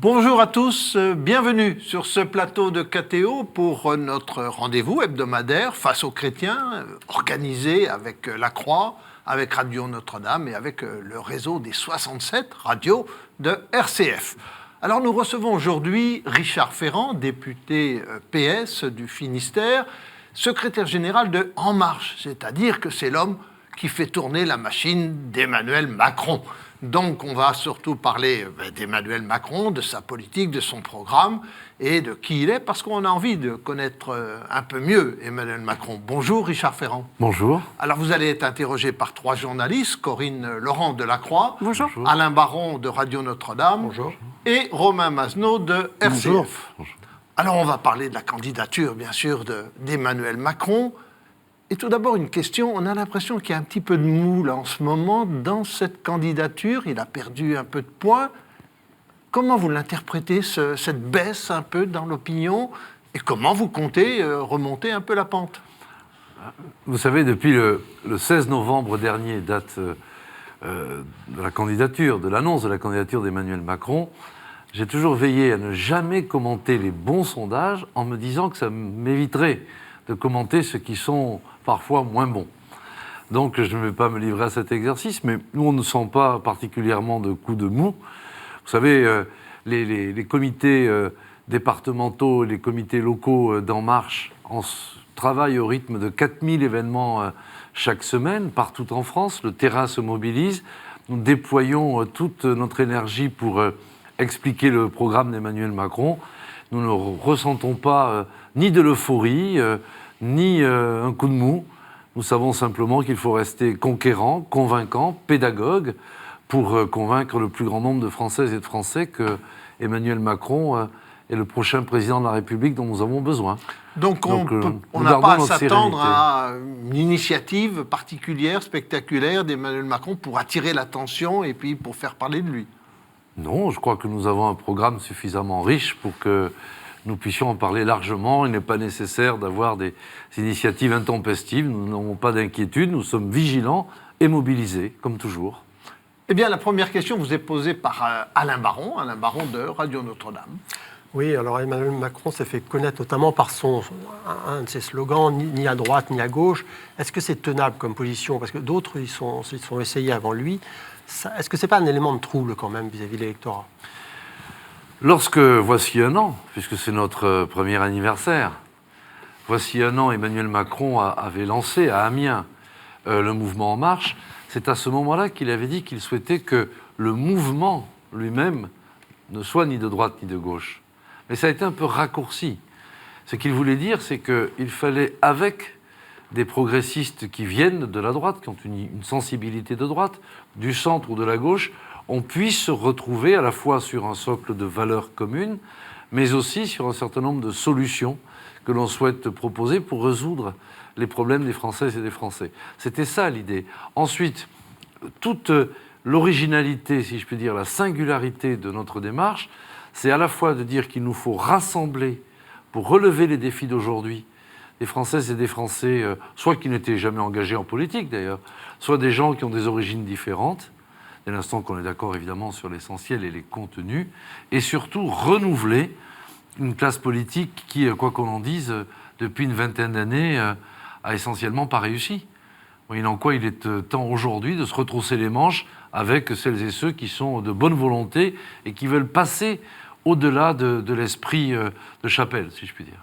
Bonjour à tous, bienvenue sur ce plateau de KTO pour notre rendez-vous hebdomadaire face aux chrétiens, organisé avec la Croix, avec Radio Notre-Dame et avec le réseau des 67 radios de RCF. Alors nous recevons aujourd'hui Richard Ferrand, député PS du Finistère, secrétaire général de En Marche, c'est-à-dire que c'est l'homme qui fait tourner la machine d'Emmanuel Macron. Donc on va surtout parler d'Emmanuel Macron, de sa politique, de son programme et de qui il est, parce qu'on a envie de connaître un peu mieux Emmanuel Macron. Bonjour Richard Ferrand. Bonjour. Alors vous allez être interrogé par 3 journalistes, Corinne Laurent de la Croix, Bonjour. Alain Baron de Radio Notre-Dame. Bonjour. Et Romain Masneau de RCF. Bonjour. Alors on va parler de la candidature, bien sûr, d'Emmanuel Macron. Et tout d'abord, une question. On a l'impression qu'il y a un petit peu de mou, là, en ce moment, dans cette candidature. Il a perdu un peu de poids. Comment vous l'interprétez, cette baisse un peu dans l'opinion? Et comment vous comptez remonter un peu la pente? Vous savez, depuis le 16 novembre dernier, date de la candidature, de l'annonce de la candidature d'Emmanuel Macron, j'ai toujours veillé à ne jamais commenter les bons sondages en me disant que ça m'éviterait de commenter ceux qui sont parfois moins bons. Donc je ne vais pas me livrer à cet exercice, mais nous on ne sent pas particulièrement de coups de mou. Vous savez, les comités départementaux, les comités locaux d'En Marche travaillent au rythme de 4000 événements chaque semaine, partout en France. Le terrain se mobilise. Nous déployons toute notre énergie pour expliquer le programme d'Emmanuel Macron. Nous ne ressentons pas ni de l'euphorie, ni un coup de mou. Nous savons simplement qu'il faut rester conquérant, convaincant, pédagogue pour convaincre le plus grand nombre de Françaises et de Français que Emmanuel Macron est le prochain président de la République dont nous avons besoin. Donc on n'a pas à s'attendre à une initiative particulière, spectaculaire d'Emmanuel Macron pour attirer l'attention et puis pour faire parler de lui. Non, je crois que nous avons un programme suffisamment riche pour que nous puissions en parler largement. Il n'est pas nécessaire d'avoir des initiatives intempestives. Nous n'avons pas d'inquiétude. Nous sommes vigilants et mobilisés, comme toujours. Eh bien, la première question vous est posée par Alain Baron de Radio Notre-Dame. Oui, alors Emmanuel Macron s'est fait connaître notamment par un de ses slogans, ni à droite ni à gauche. Est-ce que c'est tenable comme position? Parce que d'autres ils sont essayés avant lui. Est-ce que ce n'est pas un élément de trouble quand même vis-à-vis de l'électorat? Lorsque, voici un an, puisque c'est notre premier anniversaire, voici un an, Emmanuel Macron avait lancé à Amiens le mouvement En Marche. C'est à ce moment-là qu'il avait dit qu'il souhaitait que le mouvement lui-même ne soit ni de droite ni de gauche. Mais ça a été un peu raccourci. Ce qu'il voulait dire, c'est qu'il fallait, avec des progressistes qui viennent de la droite, qui ont une sensibilité de droite, du centre ou de la gauche, on puisse se retrouver à la fois sur un socle de valeurs communes, mais aussi sur un certain nombre de solutions que l'on souhaite proposer pour résoudre les problèmes des Françaises et des Français. C'était ça l'idée. Ensuite, toute l'originalité, si je puis dire, la singularité de notre démarche, c'est à la fois de dire qu'il nous faut rassembler pour relever les défis d'aujourd'hui des Françaises et des Français, soit qui n'étaient jamais engagés en politique d'ailleurs, soit des gens qui ont des origines différentes, dès l'instant qu'on est d'accord évidemment sur l'essentiel et les contenus, et surtout renouveler une classe politique qui, quoi qu'on en dise, depuis une vingtaine d'années, a essentiellement pas réussi. Moyennant quoi il est temps aujourd'hui de se retrousser les manches avec celles et ceux qui sont de bonne volonté et qui veulent passer au-delà de l'esprit de chapelle, si je puis dire.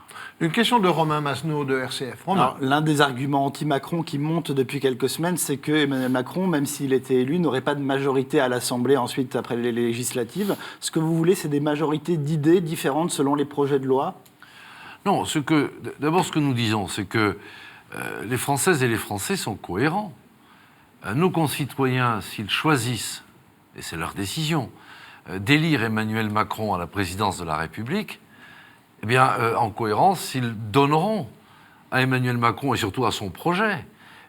Une question de Romain Masneau de RCF. Romain. L'un des arguments anti-Macron qui monte depuis quelques semaines, c'est que Emmanuel Macron, même s'il était élu, n'aurait pas de majorité à l'Assemblée ensuite après les législatives. Ce que vous voulez, c'est des majorités d'idées différentes selon les projets de loi? Non, d'abord ce que nous disons, c'est que les Françaises et les Français sont cohérents. Nos concitoyens, s'ils choisissent, et c'est leur décision, d'élire Emmanuel Macron à la présidence de la République, eh bien, en cohérence, ils donneront à Emmanuel Macron et surtout à son projet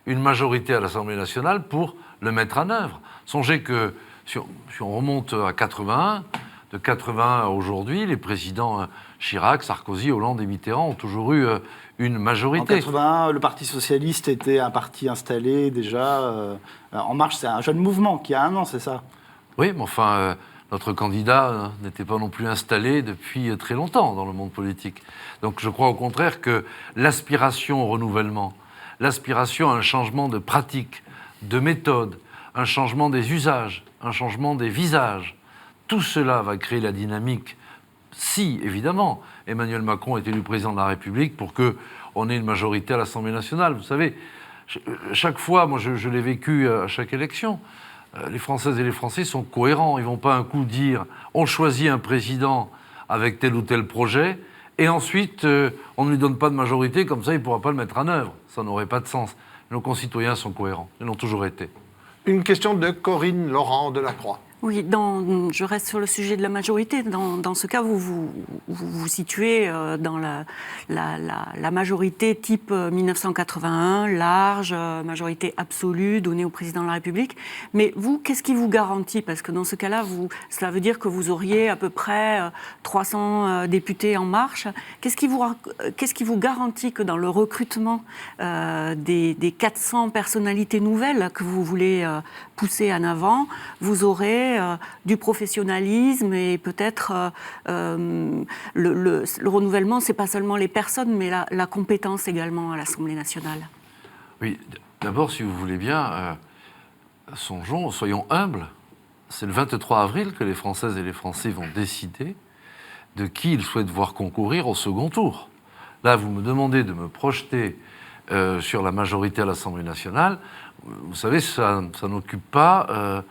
une majorité à l'Assemblée nationale pour le mettre en œuvre. Songez que, si on remonte à 81, de 81 à aujourd'hui, les présidents Chirac, Sarkozy, Hollande et Mitterrand ont toujours eu une majorité. En 81, le Parti socialiste était un parti installé déjà. En Marche, c'est un jeune mouvement qui a 1 an, c'est ça? Oui, mais enfin, notre candidat n'était pas non plus installé depuis très longtemps dans le monde politique. Donc je crois au contraire que l'aspiration au renouvellement, l'aspiration à un changement de pratique, de méthode, un changement des usages, un changement des visages, tout cela va créer la dynamique si, évidemment, Emmanuel Macron est élu président de la République pour qu'on ait une majorité à l'Assemblée nationale. Vous savez, chaque fois, moi je l'ai vécu à chaque élection, les Françaises et les Français sont cohérents. Ils ne vont pas un coup dire « on choisit un président avec tel ou tel projet » et ensuite on ne lui donne pas de majorité, comme ça il ne pourra pas le mettre en œuvre. Ça n'aurait pas de sens. Nos concitoyens sont cohérents. Ils l'ont toujours été. Une question de Corinne Laurent de la Croix. Oui, je reste sur le sujet de la majorité. Dans ce cas, vous situez dans la majorité type 1981, large, majorité absolue donnée au président de la République. Mais vous, qu'est-ce qui vous garantit? Parce que dans ce cas-là, cela veut dire que vous auriez à peu près 300 députés en marche. Qu'est-ce qui vous garantit que dans le recrutement des 400 personnalités nouvelles que vous voulez pousser en avant, vous aurez du professionnalisme et peut-être le renouvellement, c'est pas seulement les personnes, mais la compétence également à l'Assemblée nationale. Oui, d'abord, si vous voulez bien, soyons humbles. C'est le 23 avril que les Françaises et les Français vont décider de qui ils souhaitent voir concourir au second tour. Là, vous me demandez de me projeter sur la majorité à l'Assemblée nationale. Vous savez, ça n'occupe pas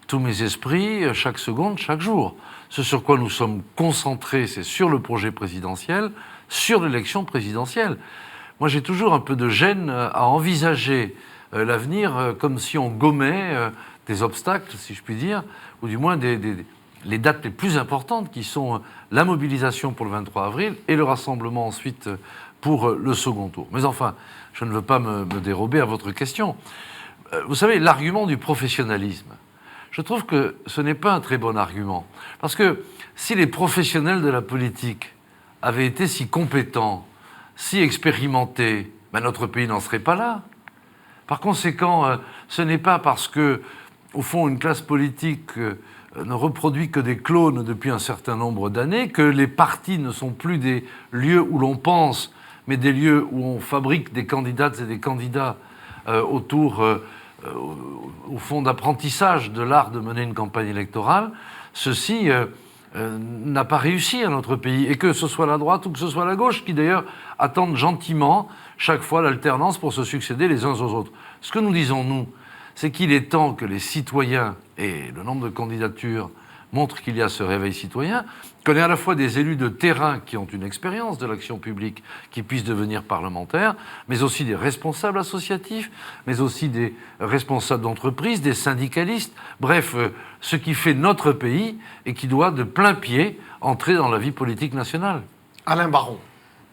tous mes esprits, chaque seconde, chaque jour. Ce sur quoi nous sommes concentrés, c'est sur le projet présidentiel, sur l'élection présidentielle. Moi, j'ai toujours un peu de gêne à envisager l'avenir comme si on gommait des obstacles, si je puis dire, ou du moins les dates les plus importantes, qui sont la mobilisation pour le 23 avril et le rassemblement ensuite pour le second tour. Mais enfin, je ne veux pas me dérober à votre question. Vous savez, l'argument du professionnalisme, je trouve que ce n'est pas un très bon argument. Parce que si les professionnels de la politique avaient été si compétents, si expérimentés, notre pays n'en serait pas là. Par conséquent, ce n'est pas parce que, au fond, une classe politique ne reproduit que des clones depuis un certain nombre d'années, que les partis ne sont plus des lieux où l'on pense, mais des lieux où on fabrique des candidates et des candidats autour au fond d'apprentissage de l'art de mener une campagne électorale, ceci n'a pas réussi à notre pays. Et que ce soit la droite ou que ce soit la gauche, qui d'ailleurs attendent gentiment chaque fois l'alternance pour se succéder les uns aux autres. Ce que nous disons, nous, c'est qu'il est temps que les citoyens, et le nombre de candidatures montre qu'il y a ce réveil citoyen, qu'on ait à la fois des élus de terrain qui ont une expérience de l'action publique, qui puissent devenir parlementaires, mais aussi des responsables associatifs, mais aussi des responsables d'entreprise, des syndicalistes, bref, ce qui fait notre pays et qui doit de plein pied entrer dans la vie politique nationale. Alain Baron,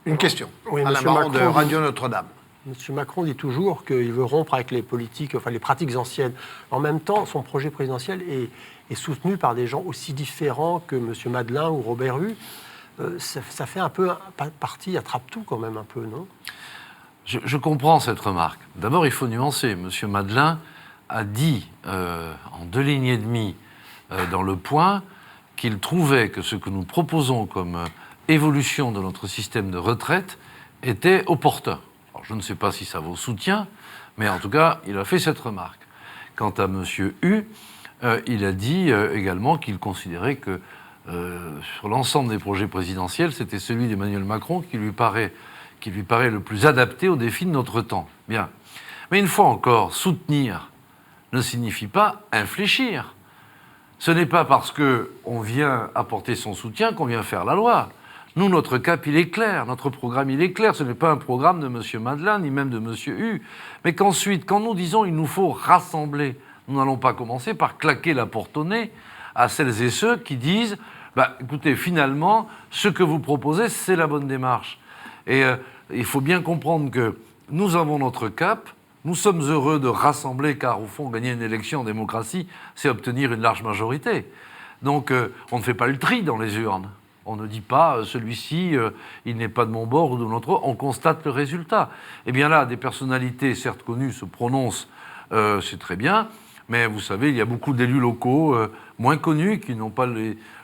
une question. Oui, Alain Baron de Radio Notre-Dame. M. Macron dit toujours qu'il veut rompre avec les politiques, enfin les pratiques anciennes. En même temps, son projet présidentiel est soutenu par des gens aussi différents que M. Madeleine ou Robert Hue. Ça fait un peu partie attrape-tout quand même, un peu, non? Je comprends cette remarque. D'abord, il faut nuancer. M. Madeleine a dit en 2 lignes et demie dans Le Point qu'il trouvait que ce que nous proposons comme évolution de notre système de retraite était opportun. Alors, je ne sais pas si ça vous soutient, mais en tout cas, il a fait cette remarque. Quant à M. Hue, il a dit également qu'il considérait que sur l'ensemble des projets présidentiels, c'était celui d'Emmanuel Macron qui lui paraît le plus adapté aux défis de notre temps. Bien. Mais une fois encore, soutenir ne signifie pas infléchir. Ce n'est pas parce qu'on vient apporter son soutien qu'on vient faire la loi. Nous, notre cap, il est clair, notre programme, il est clair. Ce n'est pas un programme de M. Madeleine, ni même de M. Hue. Mais qu'ensuite, quand nous disons il nous faut rassembler, nous n'allons pas commencer par claquer la porte au nez à celles et ceux qui disent écoutez, finalement, ce que vous proposez, c'est la bonne démarche. Et il faut bien comprendre que nous avons notre cap, nous sommes heureux de rassembler, car au fond, gagner une élection en démocratie, c'est obtenir une large majorité. Donc, on ne fait pas le tri dans les urnes. On ne dit pas, celui-ci, il n'est pas de mon bord ou de notre, on constate le résultat. Eh bien là, des personnalités, certes connues, se prononcent, c'est très bien. Mais vous savez, il y a beaucoup d'élus locaux moins connus, qui n'ont pas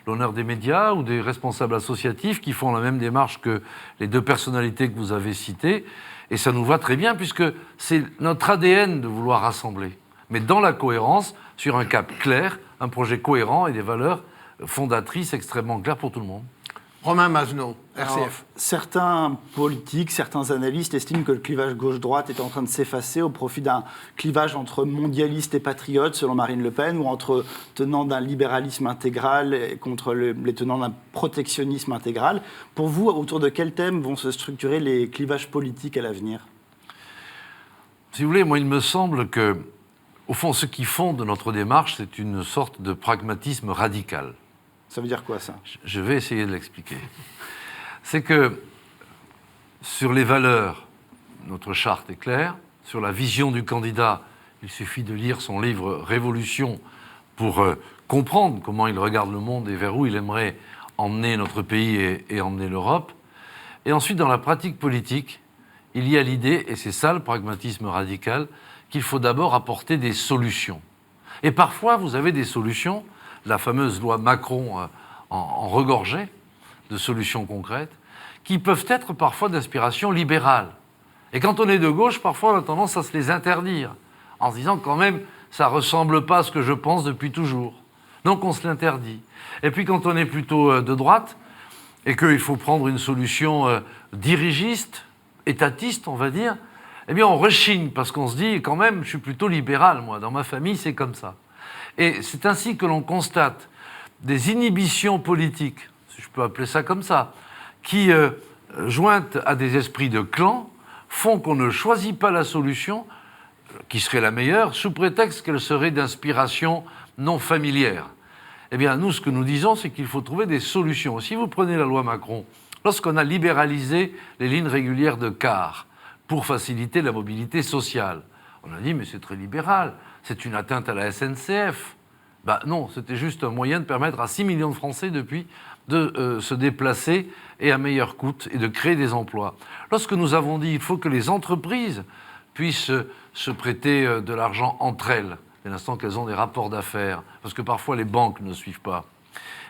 l'honneur des médias, ou des responsables associatifs qui font la même démarche que les deux personnalités que vous avez citées. Et ça nous va très bien, puisque c'est notre ADN de vouloir rassembler. Mais dans la cohérence, sur un cap clair, un projet cohérent et des valeurs fondatrices extrêmement claires pour tout le monde. Romain Mazenot, Alors, RCF. certains politiques, certains analystes estiment que le clivage gauche-droite est en train de s'effacer au profit d'un clivage entre mondialistes et patriotes, selon Marine Le Pen, ou entre tenants d'un libéralisme intégral et contre les tenants d'un protectionnisme intégral. Pour vous, autour de quels thèmes vont se structurer les clivages politiques à l'avenir ? Si vous voulez, moi, il me semble que, au fond, ce qui fonde notre démarche, c'est une sorte de pragmatisme radical. Ça veut dire quoi, ça ? Je vais essayer de l'expliquer. C'est que, sur les valeurs, notre charte est claire. Sur la vision du candidat, il suffit de lire son livre « Révolution » pour comprendre comment il regarde le monde et vers où il aimerait emmener notre pays et emmener l'Europe. Et ensuite, dans la pratique politique, il y a l'idée, et c'est ça le pragmatisme radical, qu'il faut d'abord apporter des solutions. Et parfois, vous avez des solutions, la fameuse loi Macron en regorgeait de solutions concrètes, qui peuvent être parfois d'inspiration libérale. Et quand on est de gauche, parfois on a tendance à se les interdire, en se disant quand même, ça ne ressemble pas à ce que je pense depuis toujours. Donc on se l'interdit. Et puis quand on est plutôt de droite, et qu'il faut prendre une solution dirigiste, étatiste, on va dire, eh bien on rechigne, parce qu'on se dit, quand même, je suis plutôt libéral, moi, dans ma famille, c'est comme ça. Et c'est ainsi que l'on constate des inhibitions politiques, si je peux appeler ça comme ça, qui, jointes à des esprits de clan, font qu'on ne choisit pas la solution qui serait la meilleure, sous prétexte qu'elle serait d'inspiration non familière. Eh bien, nous, ce que nous disons, c'est qu'il faut trouver des solutions. Si vous prenez la loi Macron, lorsqu'on a libéralisé les lignes régulières de cars pour faciliter la mobilité sociale, on a dit, mais c'est très libéral, c'est une atteinte à la SNCF. Ben non, c'était juste un moyen de permettre à 6 millions de Français depuis de se déplacer et à meilleur coût et de créer des emplois. Lorsque nous avons dit qu'il faut que les entreprises puissent se prêter de l'argent entre elles, dès l'instant qu'elles ont des rapports d'affaires, parce que parfois les banques ne suivent pas,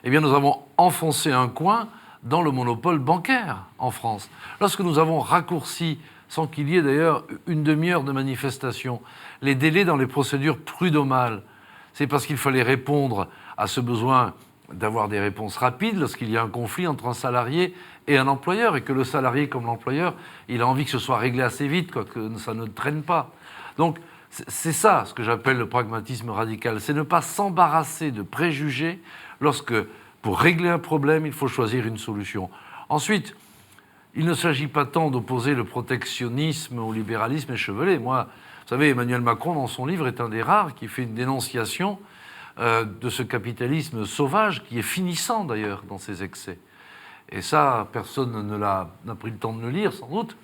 eh bien nous avons enfoncé un coin dans le monopole bancaire en France. Lorsque nous avons raccourci, sans qu'il y ait d'ailleurs une demi-heure de manifestation, les délais dans les procédures prud'homales, c'est parce qu'il fallait répondre à ce besoin d'avoir des réponses rapides lorsqu'il y a un conflit entre un salarié et un employeur, et que le salarié comme l'employeur, il a envie que ce soit réglé assez vite, quoi, que ça ne traîne pas. Donc c'est ça ce que j'appelle le pragmatisme radical, c'est ne pas s'embarrasser de préjugés lorsque, pour régler un problème, il faut choisir une solution. Ensuite, il ne s'agit pas tant d'opposer le protectionnisme au libéralisme échevelé. Moi, vous savez, Emmanuel Macron, dans son livre, est un des rares qui fait une dénonciation de ce capitalisme sauvage, qui est finissant d'ailleurs dans ses excès. Et ça, personne n'a pris le temps de le lire, sans doute.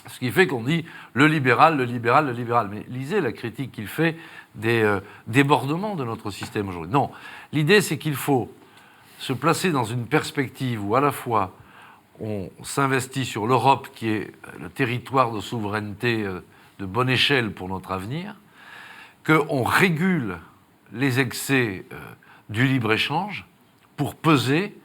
Ce qui fait qu'on dit le libéral, le libéral, le libéral. Mais lisez la critique qu'il fait des débordements de notre système aujourd'hui. Non, l'idée, c'est qu'il faut se placer dans une perspective où à la fois on s'investit sur l'Europe, qui est le territoire de souveraineté de bonne échelle pour notre avenir, qu'on régule les excès du libre-échange pour peser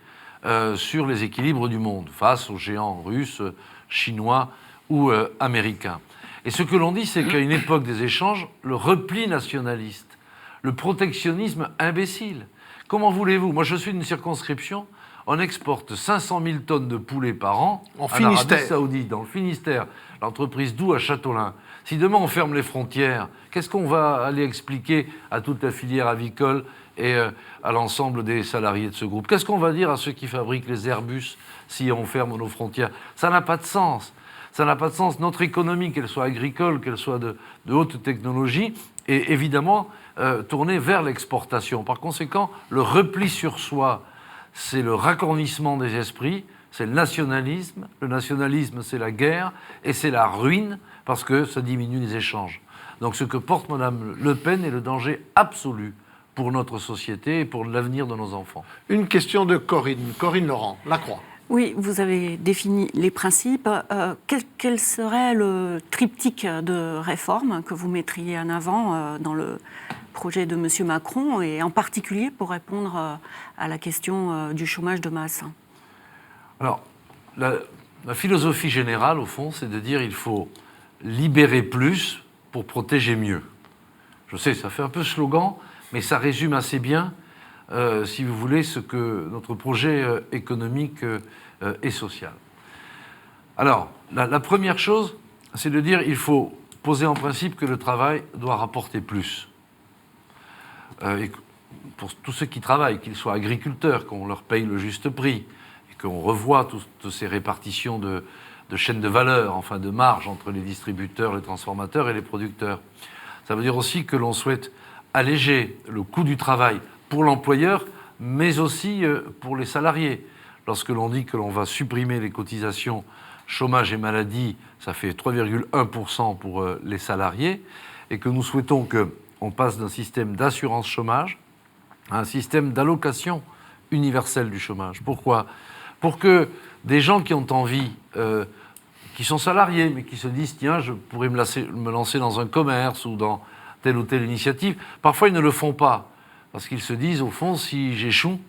sur les équilibres du monde face aux géants russes, chinois ou américains. Et ce que l'on dit, c'est qu'à une époque des échanges, le repli nationaliste, le protectionnisme imbécile. Comment voulez-vous ? Moi, je suis d'une circonscription, on exporte 500 000 tonnes de poulet par an à l'Arabie Saoudite, dans le Finistère, l'entreprise Doux à Châteaulin. Si demain on ferme les frontières, qu'est-ce qu'on va aller expliquer à toute la filière avicole et à l'ensemble des salariés de ce groupe ? Qu'est-ce qu'on va dire à ceux qui fabriquent les Airbus si on ferme nos frontières ? Ça n'a pas de sens. Ça n'a pas de sens. Notre économie, qu'elle soit agricole, qu'elle soit de haute technologie, est évidemment tournée vers l'exportation. Par conséquent, le repli sur soi, c'est le racornissement des esprits, c'est le nationalisme. Le nationalisme, c'est la guerre et c'est la ruine parce que ça diminue les échanges. Donc ce que porte Mme Le Pen est le danger absolu pour notre société et pour l'avenir de nos enfants. Une question de Corinne Laurent, La Croix. Oui, vous avez défini les principes. Quel serait le triptyque de réforme que vous mettriez en avant projet de M. Macron, et en particulier pour répondre à la question du chômage de masse? Alors, la philosophie générale, au fond, c'est de dire il faut libérer plus pour protéger mieux. Je sais, ça fait un peu slogan, mais ça résume assez bien, si vous voulez, ce que notre projet économique et social. Alors, la première chose, c'est de dire il faut poser en principe que le travail doit rapporter plus. Et pour tous ceux qui travaillent, qu'ils soient agriculteurs, qu'on leur paye le juste prix, et qu'on revoie toutes ces répartitions de chaînes de valeur, enfin de marge entre les distributeurs, les transformateurs et les producteurs. Ça veut dire aussi que l'on souhaite alléger le coût du travail pour l'employeur, mais aussi pour les salariés. Lorsque l'on dit que l'on va supprimer les cotisations chômage et maladie, ça fait 3,1% pour les salariés, et que nous souhaitons qu'on passe d'un système d'assurance chômage à un système d'allocation universelle du chômage. Pourquoi ? Pour que des gens qui ont envie, qui sont salariés, mais qui se disent « tiens, je pourrais me lancer dans un commerce ou dans telle ou telle initiative », parfois ils ne le font pas, parce qu'ils se disent, au fond, si j'échoue,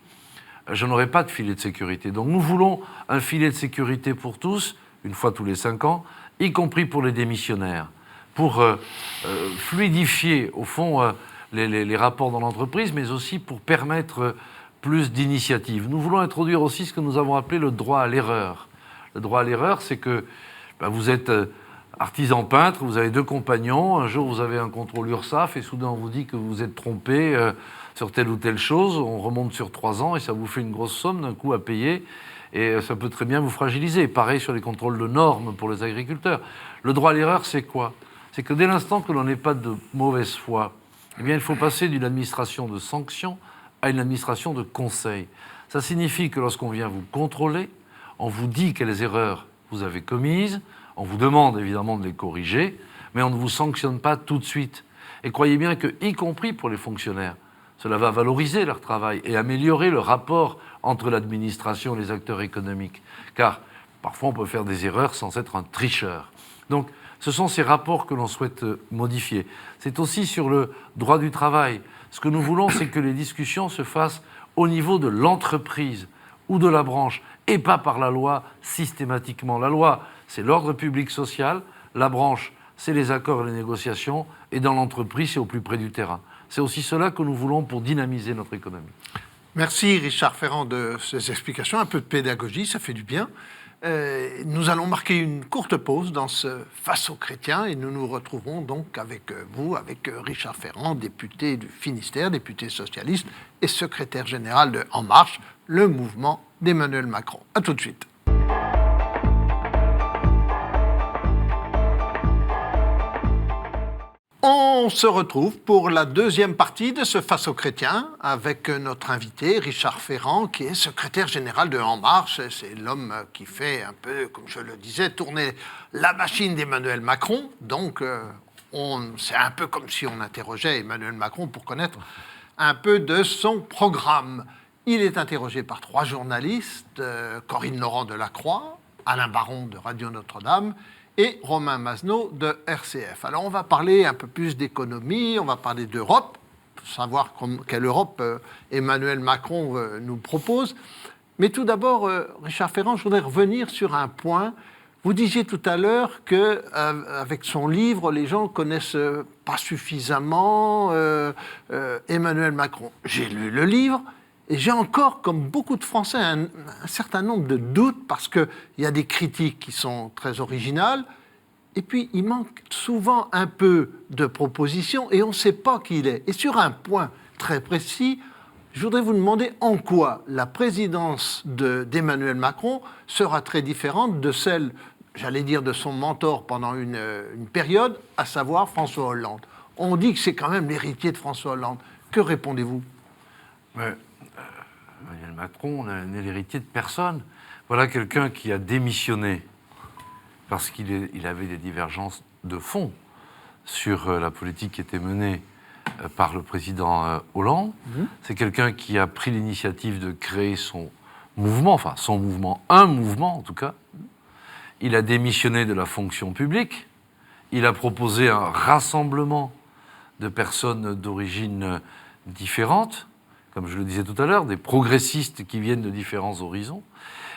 je n'aurai pas de filet de sécurité. Donc nous voulons un filet de sécurité pour tous, une fois tous les 5 ans, y compris pour les démissionnaires, pour fluidifier, au fond, les rapports dans l'entreprise, mais aussi pour permettre plus d'initiatives. Nous voulons introduire aussi ce que nous avons appelé le droit à l'erreur. Le droit à l'erreur, c'est que vous êtes artisan peintre, vous avez 2 compagnons, un jour vous avez un contrôle URSSAF et soudain on vous dit que vous vous êtes trompé sur telle ou telle chose, on remonte sur 3 ans et ça vous fait une grosse somme d'un coup à payer et ça peut très bien vous fragiliser. Pareil sur les contrôles de normes pour les agriculteurs. Le droit à l'erreur, c'est quoi ? C'est que dès l'instant que l'on n'est pas de mauvaise foi, eh bien il faut passer d'une administration de sanctions à une administration de conseil. Ça signifie que lorsqu'on vient vous contrôler, on vous dit quelles erreurs vous avez commises, on vous demande évidemment de les corriger, mais on ne vous sanctionne pas tout de suite. Et croyez bien que, y compris pour les fonctionnaires, cela va valoriser leur travail et améliorer le rapport entre l'administration et les acteurs économiques. Car parfois on peut faire des erreurs sans être un tricheur. Donc ce sont ces rapports que l'on souhaite modifier. C'est aussi sur le droit du travail. Ce que nous voulons, c'est que les discussions se fassent au niveau de l'entreprise ou de la branche, et pas par la loi systématiquement. La loi, c'est l'ordre public social, la branche, c'est les accords et les négociations, et dans l'entreprise, c'est au plus près du terrain. C'est aussi cela que nous voulons pour dynamiser notre économie. Merci Richard Ferrand de ces explications, un peu de pédagogie, ça fait du bien. Nous allons marquer une courte pause dans ce Face aux chrétiens et nous nous retrouverons donc avec vous, avec Richard Ferrand, député du Finistère, député socialiste et secrétaire général de En Marche, le mouvement d'Emmanuel Macron. À tout de suite. On se retrouve pour la deuxième partie de ce Face aux chrétiens avec notre invité Richard Ferrand, qui est secrétaire général de En Marche. C'est l'homme qui fait un peu, comme je le disais, tourner la machine d'Emmanuel Macron. Donc, c'est un peu comme si on interrogeait Emmanuel Macron pour connaître un peu de son programme. Il est interrogé par 3 journalistes, Corinne Laurent de La Croix, Alain Baron de Radio Notre-Dame et Romain Masneau de RCF. Alors on va parler un peu plus d'économie, on va parler d'Europe, savoir quelle Europe Emmanuel Macron nous propose. Mais tout d'abord, Richard Ferrand, je voudrais revenir sur un point. Vous disiez tout à l'heure qu'avec son livre, les gens ne connaissent pas suffisamment Emmanuel Macron. J'ai lu le livre. Et j'ai encore, comme beaucoup de Français, un certain nombre de doutes parce qu'il y a des critiques qui sont très originales. Et puis, il manque souvent un peu de propositions et on ne sait pas qui il est. Et sur un point très précis, je voudrais vous demander en quoi la présidence d'Emmanuel Macron sera très différente de celle, j'allais dire, de son mentor pendant une période, à savoir François Hollande. On dit que c'est quand même l'héritier de François Hollande. Que répondez-vous ? Emmanuel Macron n'est l'héritier de personne. Voilà quelqu'un qui a démissionné parce qu'il avait des divergences de fond sur la politique qui était menée par le président Hollande. C'est quelqu'un qui a pris l'initiative de créer son mouvement, un mouvement en tout cas. Il a démissionné de la fonction publique. Il a proposé un rassemblement de personnes d'origine différentes, comme je le disais tout à l'heure, des progressistes qui viennent de différents horizons,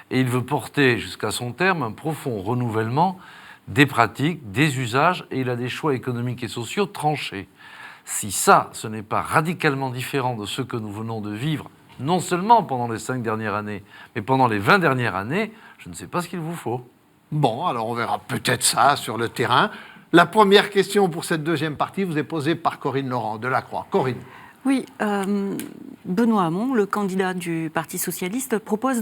et il veut porter jusqu'à son terme un profond renouvellement des pratiques, des usages, et il a des choix économiques et sociaux tranchés. Si ça, ce n'est pas radicalement différent de ce que nous venons de vivre, non seulement pendant les 5 dernières années, mais pendant les 20 dernières années, je ne sais pas ce qu'il vous faut. Bon, alors on verra peut-être ça sur le terrain. La première question pour cette deuxième partie vous est posée par Corinne Laurent de La Croix. Corinne. Oui, Benoît Hamon, le candidat du Parti socialiste, propose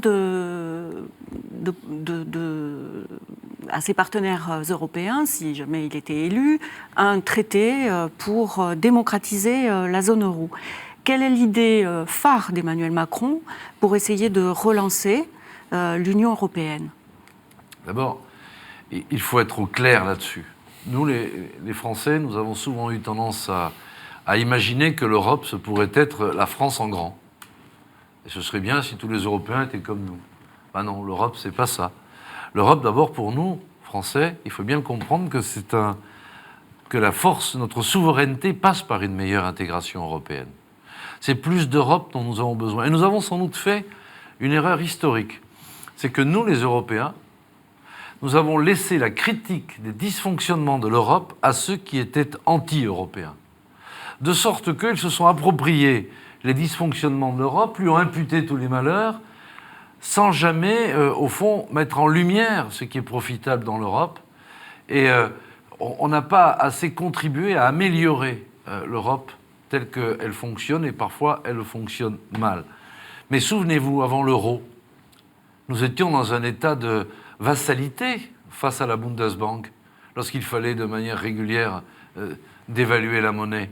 à ses partenaires européens, si jamais il était élu, un traité pour démocratiser la zone euro. Quelle est l'idée phare d'Emmanuel Macron pour essayer de relancer l'Union européenne ? D'abord, il faut être au clair là-dessus. Nous, les Français, nous avons souvent eu tendance à imaginer que l'Europe, ce pourrait être la France en grand. Et ce serait bien si tous les Européens étaient comme nous. Ben non, l'Europe, c'est pas ça. L'Europe, d'abord, pour nous, Français, il faut bien le comprendre que la force, notre souveraineté passe par une meilleure intégration européenne. C'est plus d'Europe dont nous avons besoin. Et nous avons sans doute fait une erreur historique. C'est que nous, les Européens, nous avons laissé la critique des dysfonctionnements de l'Europe à ceux qui étaient anti-européens. De sorte qu'ils se sont appropriés les dysfonctionnements de l'Europe, lui ont imputé tous les malheurs, sans jamais, au fond, mettre en lumière ce qui est profitable dans l'Europe. Et on n'a pas assez contribué à améliorer l'Europe telle qu'elle fonctionne, et parfois elle fonctionne mal. Mais souvenez-vous, avant l'euro, nous étions dans un état de vassalité face à la Bundesbank, lorsqu'il fallait de manière régulière dévaluer la monnaie.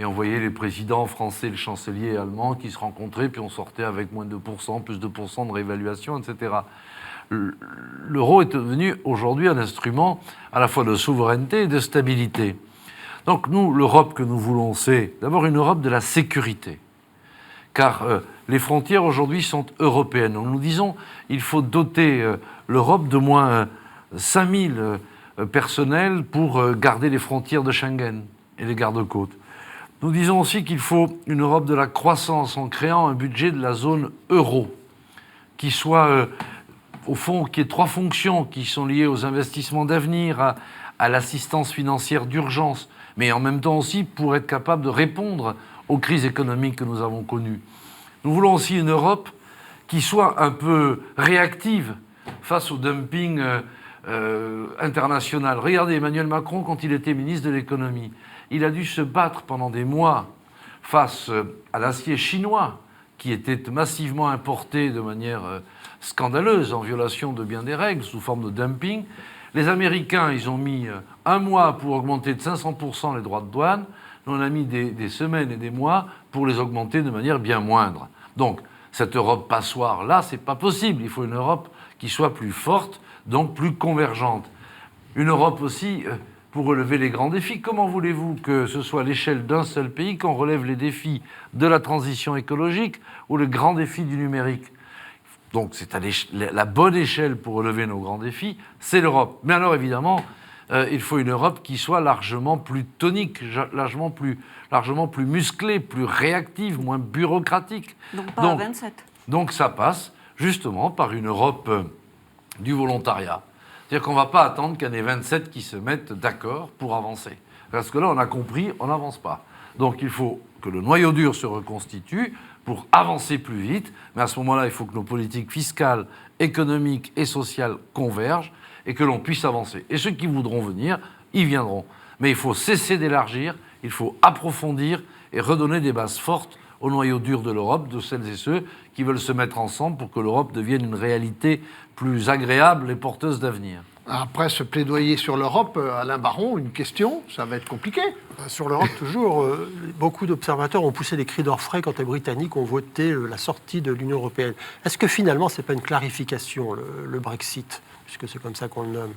Et on voyait les présidents français, le chancelier allemand qui se rencontraient, puis on sortait avec moins de 2%, plus de 2% de réévaluation, etc. L'euro est devenu aujourd'hui un instrument à la fois de souveraineté et de stabilité. Donc nous, l'Europe que nous voulons, c'est d'abord une Europe de la sécurité. Car les frontières aujourd'hui sont européennes. Donc, nous disons qu'il faut doter l'Europe de moins 5000 personnels pour garder les frontières de Schengen et les gardes-côtes. Nous disons aussi qu'il faut une Europe de la croissance en créant un budget de la zone euro qui soit, au fond, qui ait 3 fonctions qui sont liées aux investissements d'avenir, à l'assistance financière d'urgence, mais en même temps aussi pour être capable de répondre aux crises économiques que nous avons connues. Nous voulons aussi une Europe qui soit un peu réactive face au dumping international. Regardez Emmanuel Macron quand il était ministre de l'économie. Il a dû se battre pendant des mois face à l'acier chinois qui était massivement importé de manière scandaleuse, en violation de bien des règles, sous forme de dumping. Les Américains, ils ont mis 1 mois pour augmenter de 500% les droits de douane. Nous, on a mis des semaines et des mois pour les augmenter de manière bien moindre. Donc, cette Europe passoire-là, c'est pas possible. Il faut une Europe qui soit plus forte, donc plus convergente. Une Europe aussi pour relever les grands défis. Comment voulez-vous que ce soit à l'échelle d'un seul pays qu'on relève les défis de la transition écologique ou le grand défi du numérique ? Donc c'est la bonne échelle pour relever nos grands défis, c'est l'Europe. Mais alors évidemment, il faut une Europe qui soit largement plus tonique, largement plus musclée, plus réactive, moins bureaucratique. Donc pas à 27. Donc ça passe justement par une Europe du volontariat. C'est-à-dire qu'on ne va pas attendre qu'il y en ait 27 qui se mettent d'accord pour avancer. Parce que là, on a compris, on n'avance pas. Donc il faut que le noyau dur se reconstitue pour avancer plus vite. Mais à ce moment-là, il faut que nos politiques fiscales, économiques et sociales convergent et que l'on puisse avancer. Et ceux qui voudront venir, ils viendront. Mais il faut cesser d'élargir, il faut approfondir et redonner des bases fortes au noyau dur de l'Europe, de celles et ceux qui veulent se mettre ensemble pour que l'Europe devienne une réalité plus agréable et porteuse d'avenir. Après ce plaidoyer sur l'Europe, Alain Baron, une question, ça va être compliqué. Sur l'Europe, toujours, beaucoup d'observateurs ont poussé des cris d'orfraie quand les Britanniques ont voté la sortie de l'Union européenne. Est-ce que finalement, ce n'est pas une clarification, le Brexit, puisque c'est comme ça qu'on le nomme ?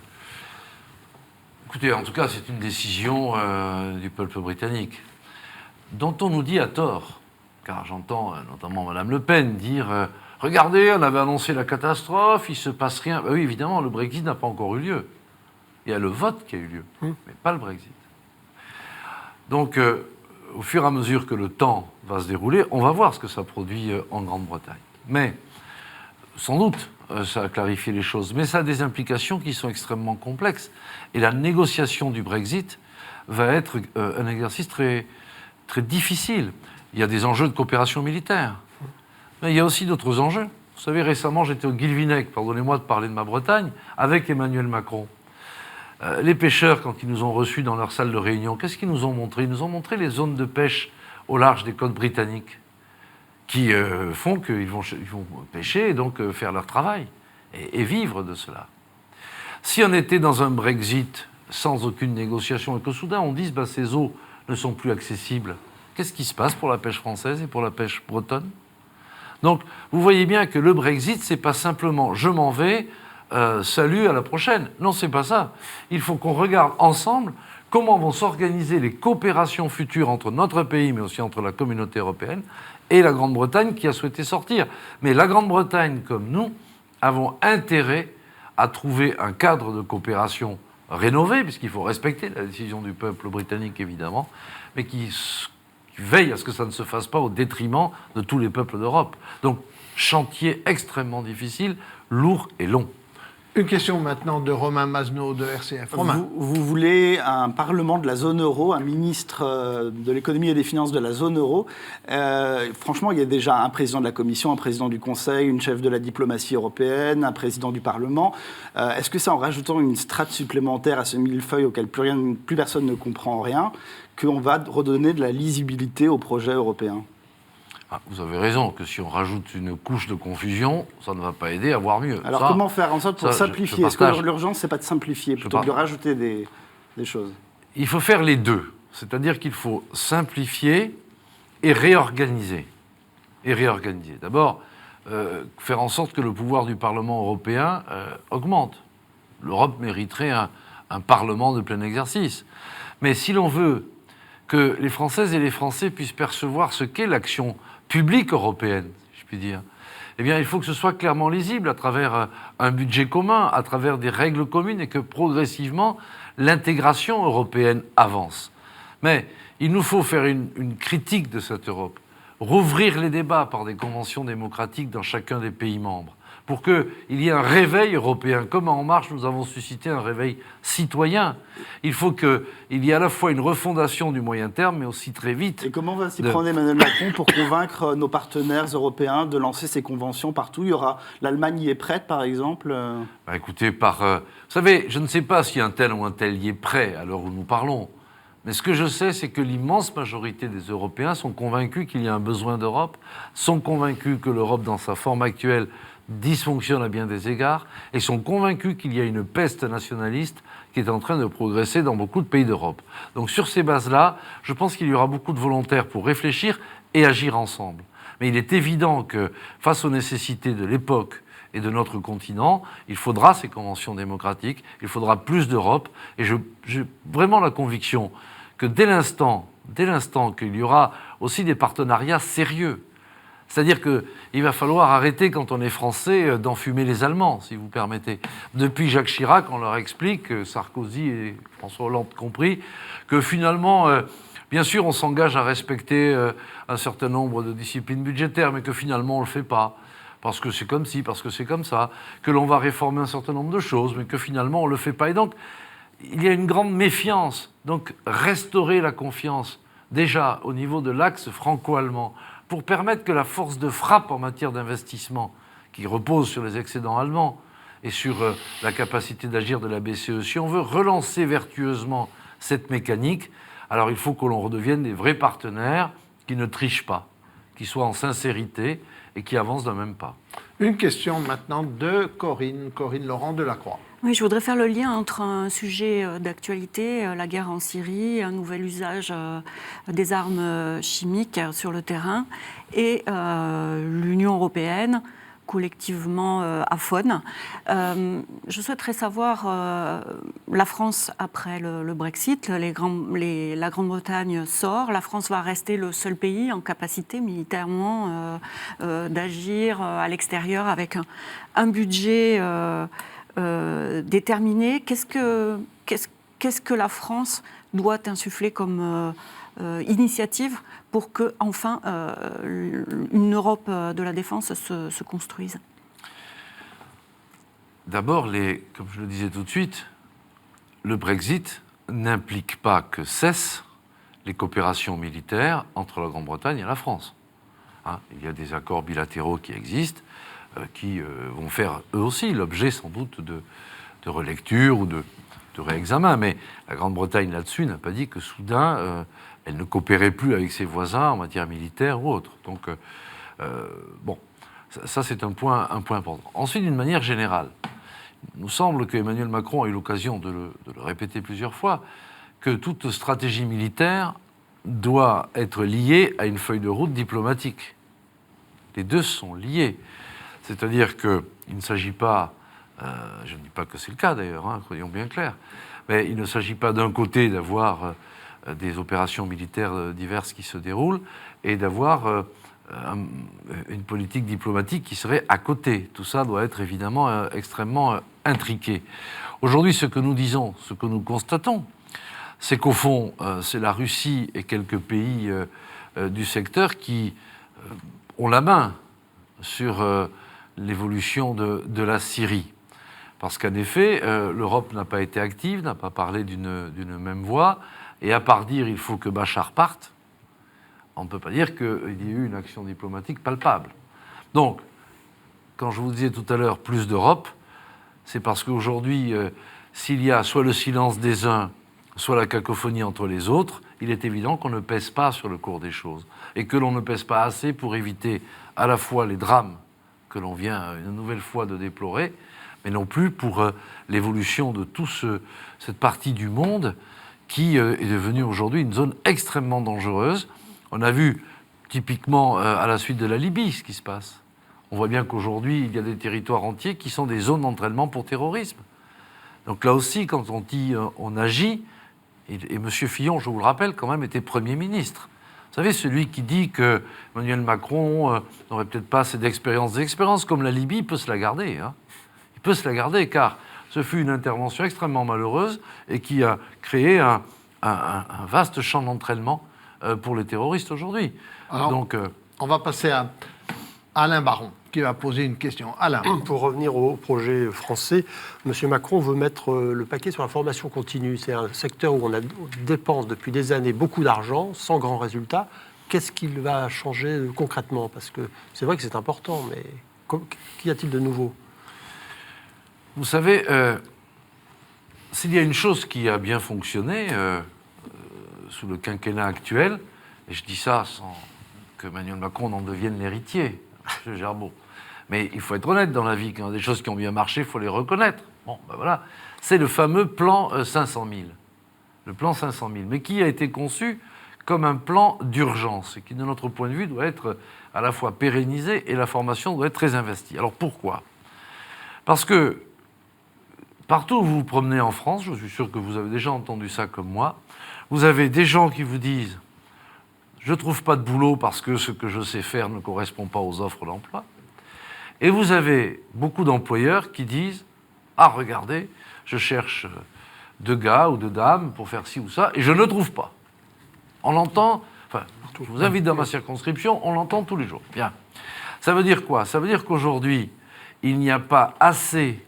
Écoutez, en tout cas, c'est une décision du peuple britannique, dont on nous dit à tort, car j'entends notamment Mme Le Pen dire regardez, on avait annoncé la catastrophe, il ne se passe rien. Oui, évidemment, le Brexit n'a pas encore eu lieu. Il y a le vote qui a eu lieu, mais pas le Brexit. Donc, au fur et à mesure que le temps va se dérouler, on va voir ce que ça produit en Grande-Bretagne. Mais, sans doute, ça a clarifié les choses, mais ça a des implications qui sont extrêmement complexes. Et la négociation du Brexit va être un exercice très, très difficile. Il y a des enjeux de coopération militaire, mais il y a aussi d'autres enjeux. Vous savez, récemment, j'étais au Guilvinec, pardonnez-moi de parler de ma Bretagne, avec Emmanuel Macron. Les pêcheurs, quand ils nous ont reçus dans leur salle de réunion, qu'est-ce qu'ils nous ont montré? Ils nous ont montré les zones de pêche au large des côtes britanniques qui font qu'ils vont pêcher et donc faire leur travail et vivre de cela. Si on était dans un Brexit sans aucune négociation et que soudain on dise ces eaux ne sont plus accessibles, qu'est-ce qui se passe pour la pêche française et pour la pêche bretonne? Donc vous voyez bien que le Brexit, c'est pas simplement je m'en vais, salut, à la prochaine. Non, c'est pas ça. Il faut qu'on regarde ensemble comment vont s'organiser les coopérations futures entre notre pays, mais aussi entre la communauté européenne et la Grande-Bretagne qui a souhaité sortir. Mais la Grande-Bretagne, comme nous, avons intérêt à trouver un cadre de coopération rénové, puisqu'il faut respecter la décision du peuple britannique, évidemment, mais qui veille à ce que ça ne se fasse pas au détriment de tous les peuples d'Europe. Donc, chantier extrêmement difficile, lourd et long. Une question maintenant de Romain Masneau de RCF. Romain. Vous voulez un parlement de la zone euro, un ministre de l'économie et des finances de la zone euro. Franchement, il y a déjà un président de la Commission, un président du Conseil, une chef de la diplomatie européenne, un président du Parlement. Est-ce que c'est en rajoutant une strate supplémentaire à ce millefeuille auquel plus personne ne comprend rien, qu'on va redonner de la lisibilité au projet européen ? Vous avez raison, que si on rajoute une couche de confusion, ça ne va pas aider à voir mieux. Alors comment faire en sorte pour simplifier? Est-ce que l'urgence, c'est pas de simplifier, plutôt que de rajouter des choses? Il faut faire les deux. C'est-à-dire qu'il faut simplifier et réorganiser. D'abord, faire en sorte que le pouvoir du Parlement européen augmente. L'Europe mériterait un Parlement de plein exercice. Mais si l'on veut que les Françaises et les Français puissent percevoir ce qu'est l'action publique européenne, si je puis dire, eh bien, il faut que ce soit clairement lisible à travers un budget commun, à travers des règles communes et que progressivement, l'intégration européenne avance. Mais il nous faut faire une critique de cette Europe, rouvrir les débats par des conventions démocratiques dans chacun des pays membres, pour qu'il y ait un réveil européen. Comme En Marche, nous avons suscité un réveil citoyen. Il faut qu'il y ait à la fois une refondation du moyen terme, mais aussi très vite... Et comment va s'y prendre Emmanuel Macron pour convaincre nos partenaires européens de lancer ces conventions partout? L'Allemagne y est prête, par exemple? Écoutez, vous savez, je ne sais pas si un tel ou un tel y est prêt à l'heure où nous parlons. Mais ce que je sais, c'est que l'immense majorité des Européens sont convaincus qu'il y a un besoin d'Europe, sont convaincus que l'Europe, dans sa forme actuelle, dysfonctionne à bien des égards, et sont convaincus qu'il y a une peste nationaliste qui est en train de progresser dans beaucoup de pays d'Europe. Donc sur ces bases-là, je pense qu'il y aura beaucoup de volontaires pour réfléchir et agir ensemble. Mais il est évident que, face aux nécessités de l'époque et de notre continent, il faudra ces conventions démocratiques, il faudra plus d'Europe, et j'ai vraiment la conviction que dès l'instant qu'il y aura aussi des partenariats sérieux, c'est-à-dire qu'il va falloir arrêter, quand on est français, d'enfumer les Allemands, si vous permettez. Depuis Jacques Chirac, on leur explique, Sarkozy et François Hollande compris, que finalement, bien sûr, on s'engage à respecter un certain nombre de disciplines budgétaires, mais que finalement, on ne le fait pas. Parce que c'est comme ci, parce que c'est comme ça, que l'on va réformer un certain nombre de choses, mais que finalement, on ne le fait pas. Et donc, il y a une grande méfiance. Donc, restaurer la confiance, déjà, au niveau de l'axe franco-allemand, pour permettre que la force de frappe en matière d'investissement, qui repose sur les excédents allemands et sur la capacité d'agir de la BCE, si on veut relancer vertueusement cette mécanique, alors il faut que l'on redevienne des vrais partenaires qui ne trichent pas, qui soient en sincérité et qui avancent d'un même pas. Une question maintenant de Corinne Laurent de la Croix. Oui, je voudrais faire le lien entre un sujet d'actualité, la guerre en Syrie, un nouvel usage des armes chimiques sur le terrain, et l'Union européenne, collectivement aphone. Je souhaiterais savoir, la France, après le Brexit, la Grande-Bretagne sort, la France va rester le seul pays en capacité militairement d'agir à l'extérieur avec un budget déterminé. Qu'est-ce que la France doit insuffler comme initiatives pour que, enfin, une Europe de la défense se construise? D'abord, comme je le disais tout de suite, le Brexit n'implique pas que cessent les coopérations militaires entre la Grande-Bretagne et la France. Il y a des accords bilatéraux qui existent, qui vont faire eux aussi l'objet sans doute de relecture ou de réexamen. Mais la Grande-Bretagne là-dessus n'a pas dit que soudain elle ne coopérait plus avec ses voisins en matière militaire ou autre. Donc, bon, ça c'est un point important. Ensuite, d'une manière générale, il nous semble qu'Emmanuel Macron a eu l'occasion de le répéter plusieurs fois, que toute stratégie militaire doit être liée à une feuille de route diplomatique. Les deux sont liés. C'est-à-dire qu'il ne s'agit pas, je ne dis pas que c'est le cas d'ailleurs, soyons bien clairs, mais il ne s'agit pas d'un côté d'avoir des opérations militaires diverses qui se déroulent et d'avoir une politique diplomatique qui serait à côté. Tout ça doit être évidemment extrêmement intriqué. Aujourd'hui, ce que nous disons, ce que nous constatons, c'est qu'au fond, c'est la Russie et quelques pays du secteur qui ont la main sur l'évolution de la Syrie. Parce qu'en effet, l'Europe n'a pas été active, n'a pas parlé d'une même voix, et à part dire il faut que Bachar parte, on ne peut pas dire qu'il y ait eu une action diplomatique palpable. Donc, quand je vous disais tout à l'heure plus d'Europe, c'est parce qu'aujourd'hui, s'il y a soit le silence des uns, soit la cacophonie entre les autres, il est évident qu'on ne pèse pas sur le cours des choses et que l'on ne pèse pas assez pour éviter à la fois les drames que l'on vient une nouvelle fois de déplorer, mais non plus pour l'évolution de toute cette partie du monde qui est devenue aujourd'hui une zone extrêmement dangereuse. On a vu typiquement à la suite de la Libye ce qui se passe. On voit bien qu'aujourd'hui, il y a des territoires entiers qui sont des zones d'entraînement pour terrorisme. Donc là aussi, quand on dit on agit, et M. Fillon, je vous le rappelle, quand même était Premier ministre. Vous savez, celui qui dit que Emmanuel Macron n'aurait peut-être pas assez d'expérience. Des expériences comme la Libye, il peut se la garder. Il peut se la garder, car ce fut une intervention extrêmement malheureuse et qui a créé un vaste champ d'entraînement pour les terroristes aujourd'hui. Donc, on va passer à Alain Baron, qui va poser une question. Alain. Pour revenir au projet français, M. Macron veut mettre le paquet sur la formation continue. C'est un secteur où on dépense depuis des années beaucoup d'argent, sans grand résultat. Qu'est-ce qu'il va changer concrètement? Parce que c'est vrai que c'est important, mais qu'y a-t-il de nouveau? Vous savez, s'il y a une chose qui a bien fonctionné sous le quinquennat actuel, et je dis ça sans que Emmanuel Macron en devienne l'héritier, M. Gerbeau, mais il faut être honnête dans la vie, quand il y a des choses qui ont bien marché, il faut les reconnaître. Bon, ben voilà, c'est le fameux plan 500 000. Le plan 500 000, mais qui a été conçu comme un plan d'urgence, et qui, de notre point de vue, doit être à la fois pérennisé et la formation doit être très investie. Alors pourquoi? Parce que partout où vous vous promenez en France, je suis sûr que vous avez déjà entendu ça comme moi, vous avez des gens qui vous disent « je ne trouve pas de boulot parce que ce que je sais faire ne correspond pas aux offres d'emploi ». Et vous avez beaucoup d'employeurs qui disent « ah, regardez, je cherche 2 gars ou 2 dames pour faire ci ou ça, et je ne trouve pas ». On l'entend, enfin, je vous invite dans ma circonscription, on l'entend tous les jours. Bien. Ça veut dire quoi? Ça veut dire qu'aujourd'hui, il n'y a pas assez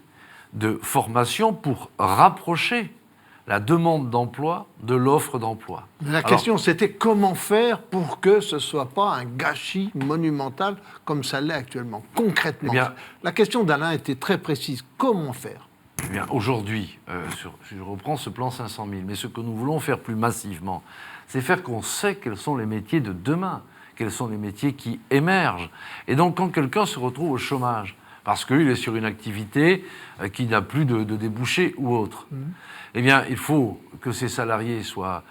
de formation pour rapprocher la demande d'emploi de l'offre d'emploi. La question, c'était comment faire pour que ce ne soit pas un gâchis monumental comme ça l'est actuellement, concrètement. Eh bien, la question d'Alain était très précise. Comment faire? Eh bien, aujourd'hui, si je reprends ce plan 500 000, mais ce que nous voulons faire plus massivement, c'est faire qu'on sait quels sont les métiers de demain, quels sont les métiers qui émergent. Et donc, quand quelqu'un se retrouve au chômage, parce qu'il est sur une activité qui n'a plus de débouchés ou autre, eh bien, il faut que ces salariés soient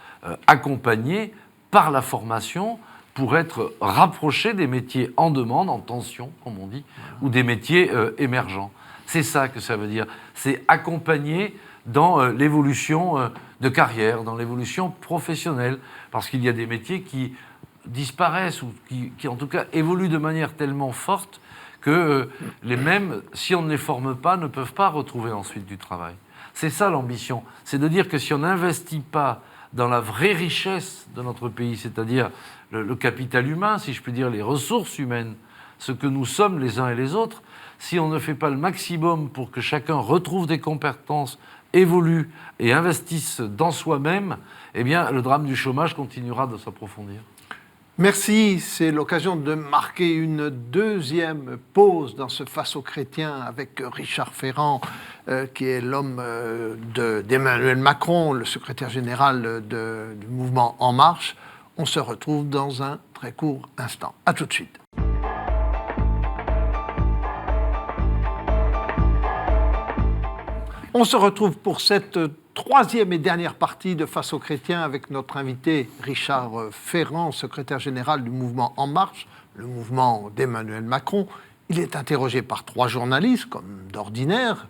accompagnés par la formation pour être rapprochés des métiers en demande, en tension, comme on dit, ou des métiers émergents. C'est ça que ça veut dire. C'est accompagner dans l'évolution de carrière, dans l'évolution professionnelle, parce qu'il y a des métiers qui disparaissent ou qui en tout cas évoluent de manière tellement forte que les mêmes, si on ne les forme pas, ne peuvent pas retrouver ensuite du travail. C'est ça l'ambition, c'est de dire que si on n'investit pas dans la vraie richesse de notre pays, c'est-à-dire le capital humain, si je puis dire, les ressources humaines, ce que nous sommes les uns et les autres, si on ne fait pas le maximum pour que chacun retrouve des compétences, évolue et investisse dans soi-même, eh bien, le drame du chômage continuera de s'approfondir. Merci, c'est l'occasion de marquer une deuxième pause dans ce Face aux chrétiens avec Richard Ferrand, qui est l'homme d'Emmanuel Macron, le secrétaire général du mouvement En Marche. On se retrouve dans un très court instant. À tout de suite. On se retrouve pour cette troisième et dernière partie de Face aux chrétiens avec notre invité Richard Ferrand, secrétaire général du mouvement En Marche, le mouvement d'Emmanuel Macron. Il est interrogé par 3 journalistes, comme d'ordinaire,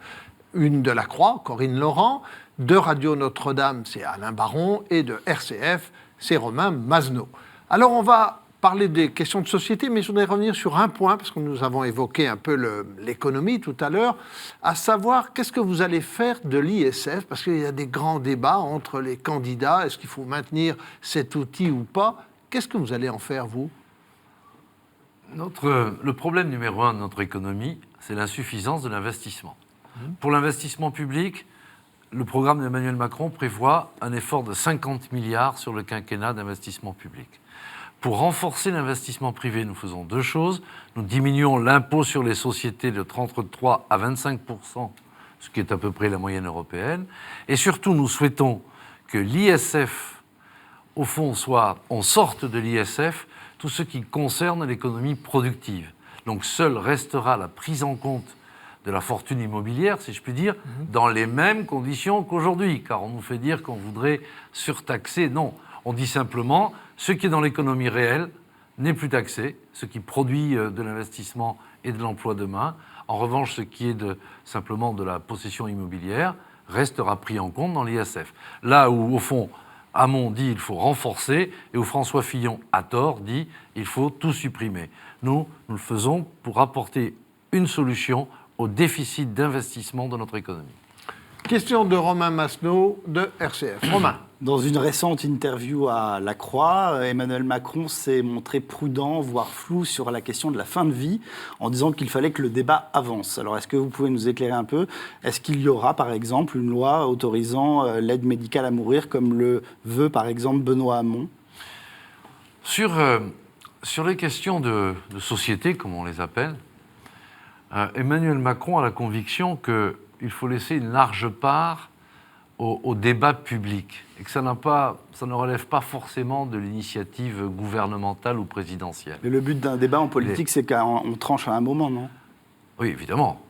une de La Croix, Corinne Laurent, de Radio Notre-Dame, c'est Alain Baron, et de RCF, c'est Romain Mazneau. Alors on va parler des questions de société, mais je voudrais revenir sur un point, parce que nous avons évoqué un peu l'économie tout à l'heure, à savoir qu'est-ce que vous allez faire de l'ISF, parce qu'il y a des grands débats entre les candidats, est-ce qu'il faut maintenir cet outil ou pas? Qu'est-ce que vous allez en faire, vous? Le problème numéro 1 de notre économie, c'est l'insuffisance de l'investissement. Pour l'investissement public, le programme d'Emmanuel Macron prévoit un effort de 50 milliards sur le quinquennat d'investissement public. Pour renforcer l'investissement privé, nous faisons 2 choses. Nous diminuons l'impôt sur les sociétés de 33 à 25%, ce qui est à peu près la moyenne européenne. Et surtout, nous souhaitons que l'ISF, au fond, on sorte de l'ISF tout ce qui concerne l'économie productive. Donc seule restera la prise en compte de la fortune immobilière, si je puis dire, dans les mêmes conditions qu'aujourd'hui, car on nous fait dire qu'on voudrait surtaxer. Non, on dit simplement, ce qui est dans l'économie réelle n'est plus taxé, ce qui produit de l'investissement et de l'emploi demain. En revanche, ce qui est simplement de la possession immobilière restera pris en compte dans l'ISF. Là où, au fond, Hamon dit qu'il faut renforcer, et où François Fillon, à tort, dit qu'il faut tout supprimer. Nous le faisons pour apporter une solution au déficit d'investissement de notre économie. Question de Romain Mazneau de RCF. Romain. Dans une récente interview à La Croix, Emmanuel Macron s'est montré prudent, voire flou sur la question de la fin de vie, en disant qu'il fallait que le débat avance. Alors, est-ce que vous pouvez nous éclairer un peu? Est-ce qu'il y aura, par exemple, une loi autorisant l'aide médicale à mourir, comme le veut, par exemple, Benoît Hamon? Sur les questions de société, comme on les appelle, Emmanuel Macron a la conviction qu'il faut laisser une large part au débat public et que ça ne relève pas forcément de l'initiative gouvernementale ou présidentielle. Mais le but d'un débat en politique, c'est qu'on tranche à un moment, non? Oui,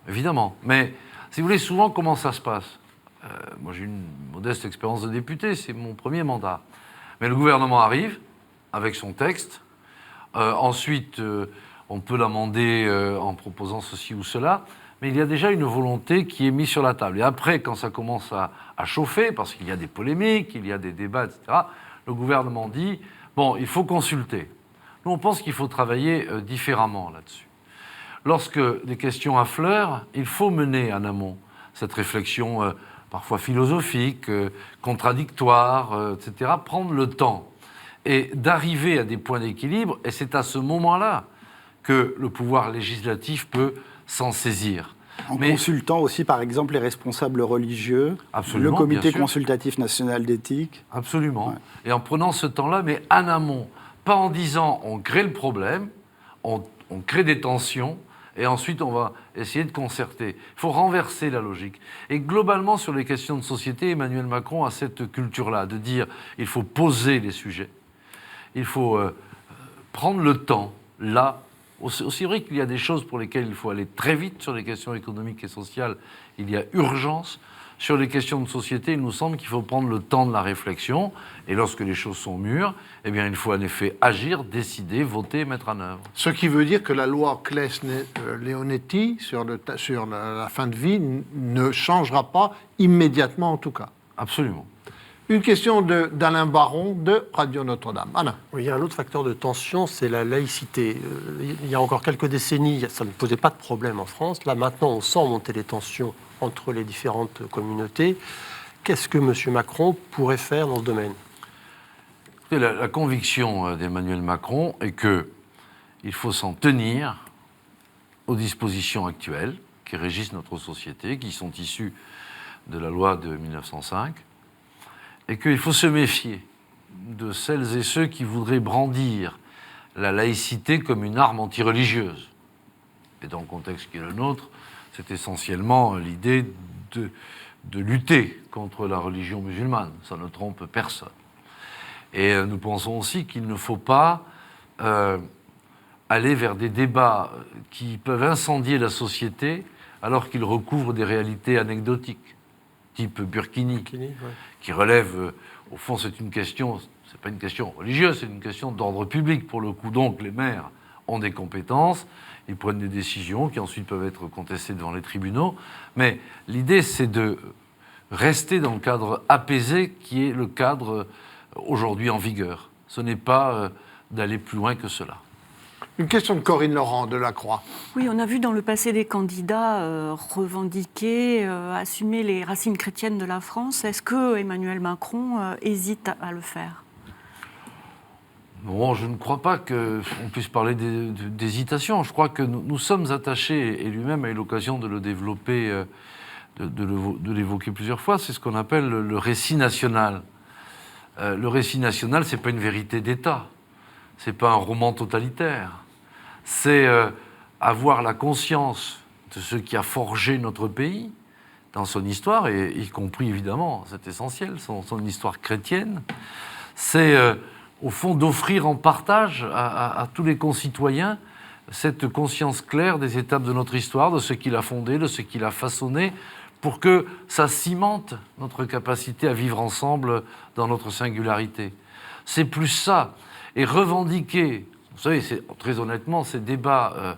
évidemment. Mais si vous voulez, souvent, comment ça se passe? Moi, j'ai une modeste expérience de député, c'est mon premier mandat. Mais le gouvernement arrive avec son texte. Ensuite, on peut l'amender en proposant ceci ou cela. Mais il y a déjà une volonté qui est mise sur la table. Et après, quand ça commence à chauffer, parce qu'il y a des polémiques, il y a des débats, etc., le gouvernement dit, bon, il faut consulter. Nous, on pense qu'il faut travailler différemment là-dessus. Lorsque des questions affleurent, il faut mener en amont cette réflexion parfois philosophique, contradictoire, etc., prendre le temps et d'arriver à des points d'équilibre. Et c'est à ce moment-là que le pouvoir législatif peut s'en saisir. En consultant aussi, par exemple, les responsables religieux, le comité consultatif national d'éthique. Absolument. Ouais. Et en prenant ce temps-là, mais en amont, pas en disant on crée le problème, on crée des tensions, et ensuite on va essayer de concerter. Il faut renverser la logique. Et globalement, sur les questions de société, Emmanuel Macron a cette culture-là, de dire il faut poser les sujets, il faut prendre le temps, là. Aussi vrai qu'il y a des choses pour lesquelles il faut aller très vite sur les questions économiques et sociales, il y a urgence. Sur les questions de société, il nous semble qu'il faut prendre le temps de la réflexion. Et lorsque les choses sont mûres, eh bien, il faut en effet agir, décider, voter, mettre en œuvre. Ce qui veut dire que la loi Claes-Leonetti sur la fin de vie ne changera pas immédiatement, en tout cas. Absolument. Une question d'Alain Baron de Radio Notre-Dame. Alain. Oui, il y a un autre facteur de tension, c'est la laïcité. Il y a encore quelques décennies, ça ne posait pas de problème en France. Là, maintenant, on sent monter les tensions entre les différentes communautés. Qu'est-ce que M. Macron pourrait faire dans ce domaine? La conviction d'Emmanuel Macron est qu'il faut s'en tenir aux dispositions actuelles qui régissent notre société, qui sont issues de la loi de 1905, et qu'il faut se méfier de celles et ceux qui voudraient brandir la laïcité comme une arme antireligieuse. Et dans le contexte qui est le nôtre, c'est essentiellement l'idée de lutter contre la religion musulmane. Ça ne trompe personne. Et nous pensons aussi qu'il ne faut pas aller vers des débats qui peuvent incendier la société alors qu'ils recouvrent des réalités anecdotiques, type Burkini, qui relève, au fond, c'est pas une question religieuse, c'est une question d'ordre public pour le coup. Donc les maires ont des compétences, ils prennent des décisions qui ensuite peuvent être contestées devant les tribunaux, mais l'idée c'est de rester dans le cadre apaisé qui est le cadre aujourd'hui en vigueur. Ce n'est pas d'aller plus loin que cela. Une question de Corinne Laurent, de la Croix. Oui, on a vu dans le passé des candidats revendiquer, assumer les racines chrétiennes de la France. Est-ce que Emmanuel Macron hésite à le faire ? Non, je ne crois pas qu'on puisse parler d'hésitation. Je crois que nous sommes attachés, et lui-même a eu l'occasion de le développer, de l'évoquer plusieurs fois, c'est ce qu'on appelle le récit national. Le récit national, c'est pas une vérité d'État, c'est pas un roman totalitaire. C'est avoir la conscience de ce qui a forgé notre pays dans son histoire, et y compris évidemment, c'est essentiel, son histoire chrétienne. C'est au fond d'offrir en partage à tous les concitoyens cette conscience claire des étapes de notre histoire, de ce qu'il a fondé, de ce qu'il a façonné, pour que ça cimente notre capacité à vivre ensemble dans notre singularité. C'est plus ça. Et revendiquer, vous savez, très honnêtement, ces débats,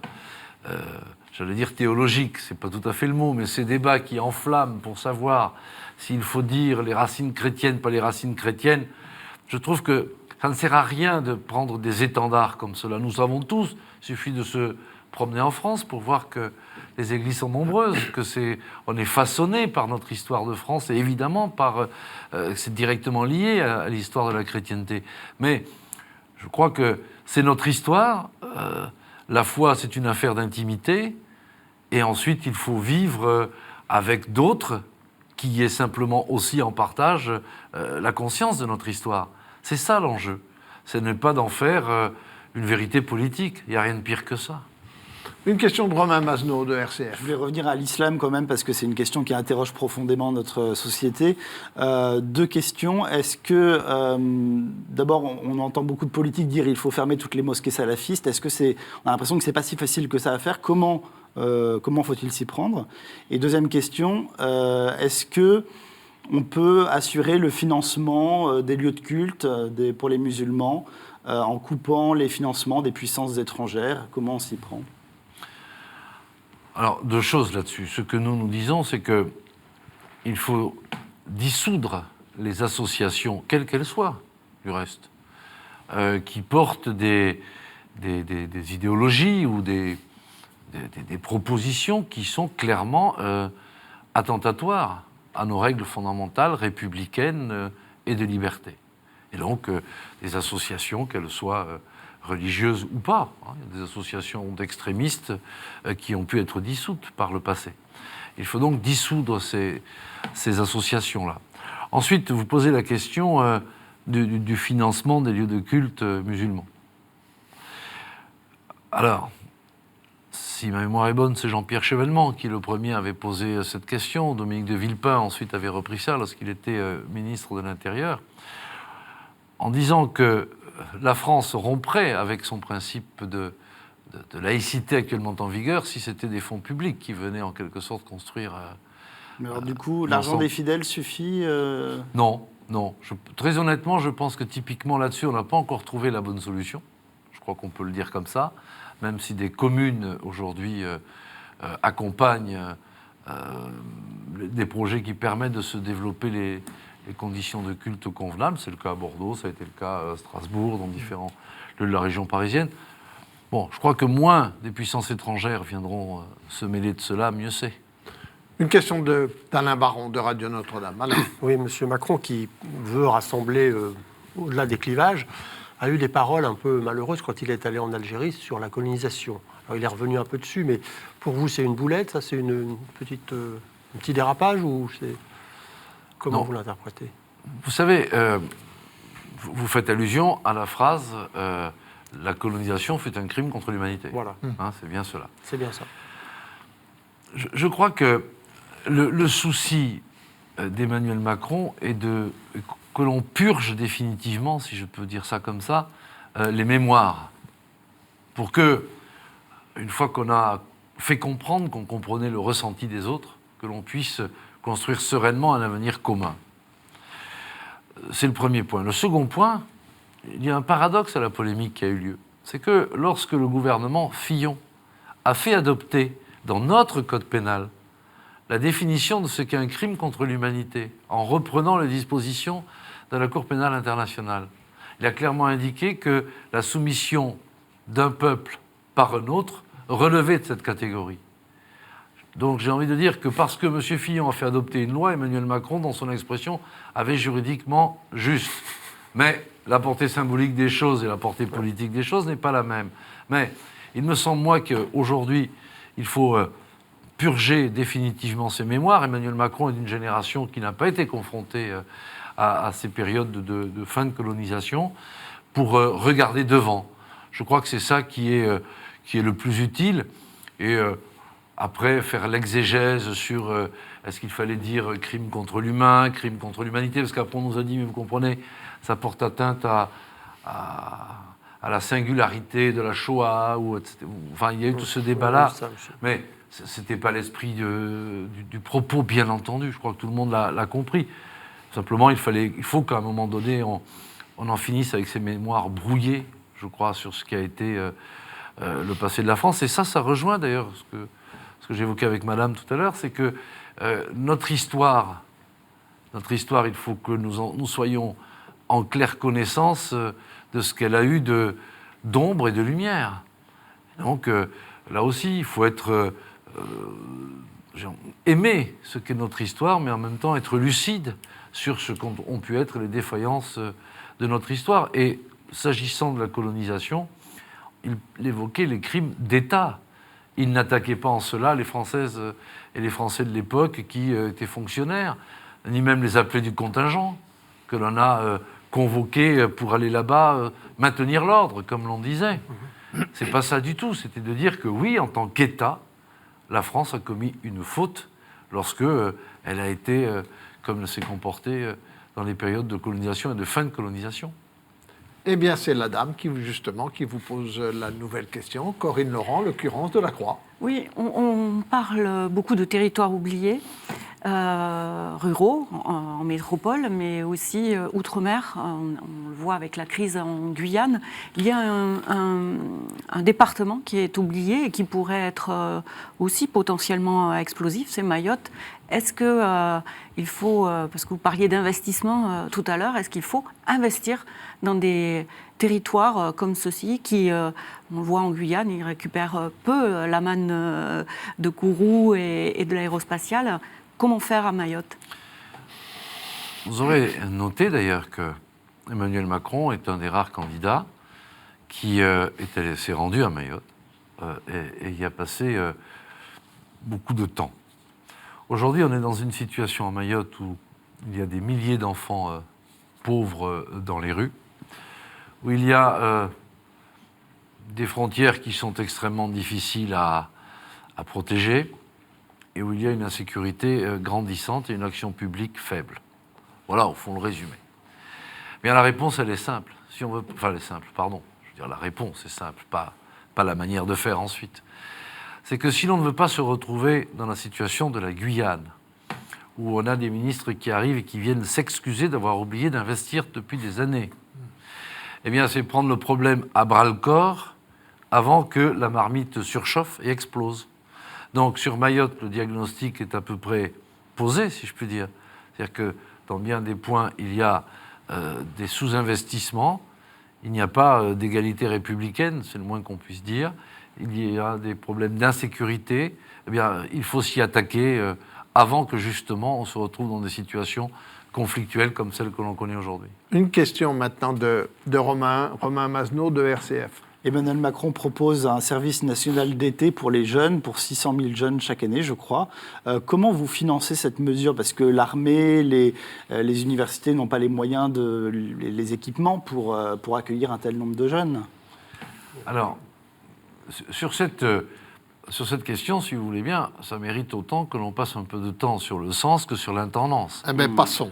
j'allais dire théologiques, c'est pas tout à fait le mot, mais ces débats qui enflamment pour savoir s'il faut dire les racines chrétiennes, pas les racines chrétiennes, je trouve que ça ne sert à rien de prendre des étendards comme cela. Nous savons tous, il suffit de se promener en France pour voir que les églises sont nombreuses, on est façonné par notre histoire de France, et évidemment c'est directement lié à l'histoire de la chrétienté. Mais je crois que c'est notre histoire. La foi, c'est une affaire d'intimité. Et ensuite, il faut vivre avec d'autres qui aient simplement aussi en partage la conscience de notre histoire. C'est ça l'enjeu. Ce n'est pas d'en faire une vérité politique. Il n'y a rien de pire que ça. Une question de Romain Masneau, de RCF. Je voulais revenir à l'islam quand même, parce que c'est une question qui interroge profondément notre société. Deux questions. Est-ce que, d'abord, on entend beaucoup de politiques dire qu'il faut fermer toutes les mosquées salafistes. On a l'impression que c'est pas si facile que ça à faire. Comment faut-il s'y prendre? Et deuxième question, est-ce que on peut assurer le financement des lieux de culte pour les musulmans en coupant les financements des puissances étrangères? Comment on s'y prend? Alors, deux choses là-dessus. Ce que nous disons, c'est qu'il faut dissoudre les associations, quelles qu'elles soient, du reste, qui portent des idéologies ou des propositions qui sont clairement attentatoires à nos règles fondamentales, républicaines et de liberté. Et donc, des associations, qu'elles soient religieuses ou pas. Il y a des associations d'extrémistes qui ont pu être dissoutes par le passé. Il faut donc dissoudre ces associations-là. Ensuite, vous posez la question du financement des lieux de culte musulmans. Alors, si ma mémoire est bonne, c'est Jean-Pierre Chevènement qui, le premier, avait posé cette question. Dominique de Villepin, ensuite, avait repris ça lorsqu'il était ministre de l'Intérieur, en disant que la France romprait avec son principe de laïcité actuellement en vigueur si c'était des fonds publics qui venaient en quelque sorte construire... Mais alors du coup, l'argent des fidèles suffit Non. Très honnêtement, je pense que typiquement là-dessus, on n'a pas encore trouvé la bonne solution. Je crois qu'on peut le dire comme ça, même si des communes aujourd'hui accompagnent des projets qui permettent de se développer les conditions de culte convenables. C'est le cas à Bordeaux, ça a été le cas à Strasbourg, dans différents lieux de la région parisienne. Bon, je crois que moins des puissances étrangères viendront se mêler de cela, mieux c'est. Une question d'Alain Baron, de Radio Notre-Dame. Alain. Oui, M. Macron qui veut rassembler au-delà des clivages, a eu des paroles un peu malheureuses quand il est allé en Algérie sur la colonisation. Alors, il est revenu un peu dessus, mais pour vous, c'est une boulette, ça, c'est un petit dérapage, ou c'est... Comment Non. vous l'interprétez? Vous savez, vous faites allusion à la phrase la colonisation fut un crime contre l'humanité. Voilà, Hein, c'est bien cela. c'est bien ça. Je crois que le souci d'Emmanuel Macron est que l'on purge définitivement, si je peux dire ça comme ça, les mémoires. Pour que, une fois qu'on a fait comprendre qu'on comprenait le ressenti des autres, que l'on puisse construire sereinement un avenir commun. C'est le premier point. Le second point, il y a un paradoxe à la polémique qui a eu lieu. C'est que lorsque le gouvernement Fillon a fait adopter dans notre code pénal la définition de ce qu'est un crime contre l'humanité, en reprenant les dispositions de la Cour pénale internationale, il a clairement indiqué que la soumission d'un peuple par un autre relevait de cette catégorie. Donc j'ai envie de dire que parce que M. Fillon a fait adopter une loi, Emmanuel Macron, dans son expression, avait juridiquement juste. Mais la portée symbolique des choses et la portée politique des choses n'est pas la même. Mais il me semble, moi, qu'aujourd'hui, il faut purger définitivement ses mémoires. Emmanuel Macron est d'une génération qui n'a pas été confrontée à ces périodes de fin de colonisation pour regarder devant. Je crois que c'est ça qui est le plus utile. Et après, faire l'exégèse sur est-ce qu'il fallait dire crime contre l'humain, crime contre l'humanité, parce qu'après on nous a dit, mais vous comprenez, ça porte atteinte à la singularité de la Shoah, ou, etc. Enfin, il y a eu tout ce débat-là, mais ce n'était pas l'esprit du propos, bien entendu. Je crois que tout le monde l'a compris. Simplement, il faut qu'à un moment donné, on en finisse avec ces mémoires brouillées, je crois, sur ce qui a été le passé de la France. Et ça rejoint d'ailleurs ce que j'évoquais avec Madame tout à l'heure, c'est que notre histoire, il faut que nous soyons en claire connaissance de ce qu'elle a eu d'ombre et de lumière. Donc là aussi, il faut être aimer ce qu'est notre histoire, mais en même temps être lucide sur ce qu'ont pu être les défaillances de notre histoire. Et s'agissant de la colonisation, il évoquait les crimes d'État. Il n'attaquait pas en cela les Françaises et les Français de l'époque qui étaient fonctionnaires, ni même les appelés du contingent, que l'on a convoqués pour aller là-bas maintenir l'ordre, comme l'on disait. C'est pas ça du tout. C'était de dire que oui, en tant qu'État, la France a commis une faute lorsque elle a été, comme elle s'est comportée dans les périodes de colonisation et de fin de colonisation. Eh bien, c'est la dame qui vous pose la nouvelle question, Corinne Laurent, l'occurrence de la Croix. Oui, on parle beaucoup de territoires oubliés, ruraux, en métropole, mais aussi outre-mer. On le voit avec la crise en Guyane. Il y a un département qui est oublié et qui pourrait être aussi potentiellement explosif, c'est Mayotte. Est-ce qu'il faut, parce que vous parliez d'investissement tout à l'heure, est-ce qu'il faut investir dans des territoires comme ceux-ci qui, on le voit en Guyane, ils récupèrent peu la manne de Kourou et de l'aérospatiale. Comment faire à Mayotte? Vous aurez noté d'ailleurs que Emmanuel Macron est un des rares candidats qui s'est rendu à Mayotte et y a passé beaucoup de temps. Aujourd'hui, on est dans une situation à Mayotte où il y a des milliers d'enfants pauvres dans les rues, où il y a des frontières qui sont extrêmement difficiles à protéger, et où il y a une insécurité grandissante et une action publique faible. Voilà, au fond, le résumé. Mais la réponse, elle est simple. Si on veut, enfin, elle est simple, pardon. Je veux dire, la réponse est simple, pas la manière de faire ensuite. C'est que si l'on ne veut pas se retrouver dans la situation de la Guyane, où on a des ministres qui arrivent et qui viennent s'excuser d'avoir oublié d'investir depuis des années, eh bien, c'est prendre le problème à bras-le-corps avant que la marmite surchauffe et explose. Donc, sur Mayotte, le diagnostic est à peu près posé, si je puis dire. C'est-à-dire que dans bien des points, il y a des sous-investissements, il n'y a pas d'égalité républicaine, c'est le moins qu'on puisse dire, il y a des problèmes d'insécurité, eh bien, il faut s'y attaquer avant que, justement, on se retrouve dans des situations conflictuelles comme celles que l'on connaît aujourd'hui. Une question maintenant de Romain Masneau de RCF. Emmanuel Macron propose un service national d'été pour les jeunes, pour 600 000 jeunes chaque année, je crois. Comment vous financez cette mesure? Parce que l'armée, les universités n'ont pas les moyens, les équipements pour accueillir un tel nombre de jeunes. Alors, sur cette question, si vous voulez bien, ça mérite autant que l'on passe un peu de temps sur le sens que sur l'intendance. Eh bien, passons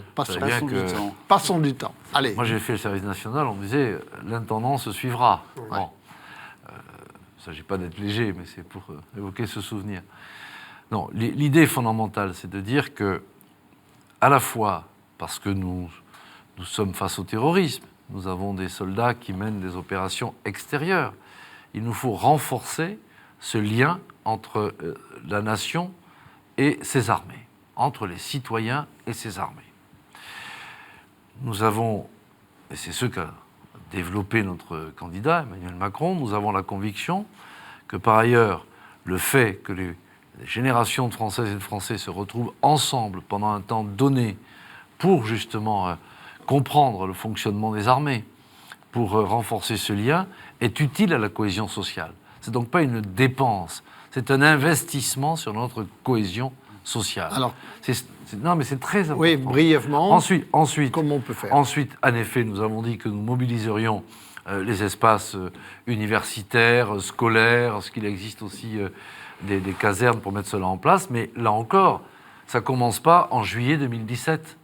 du temps. Allez. Moi, j'ai fait le service national, on me disait, l'intendance suivra. Ouais. Bon. Il ne s'agit pas d'être léger, mais c'est pour évoquer ce souvenir. Non, l'idée fondamentale, c'est de dire que, à la fois, parce que nous sommes face au terrorisme, nous avons des soldats qui mènent des opérations extérieures, il nous faut renforcer ce lien entre la nation et ses armées, entre les citoyens et ses armées. Nous avons, et c'est ce qu'a développé notre candidat, Emmanuel Macron, nous avons la conviction que par ailleurs, le fait que les générations de Françaises et de Français se retrouvent ensemble pendant un temps donné pour justement comprendre le fonctionnement des armées, pour renforcer ce lien, est utile à la cohésion sociale. C'est donc pas une dépense, c'est un investissement sur notre cohésion sociale. Alors, non, mais c'est très important. oui, brièvement. Ensuite, comment on peut faire? Ensuite, en effet, nous avons dit que nous mobiliserions les espaces universitaires, scolaires, ce qu'il existe aussi des casernes pour mettre cela en place. Mais là encore, ça ne commence pas en juillet 2017.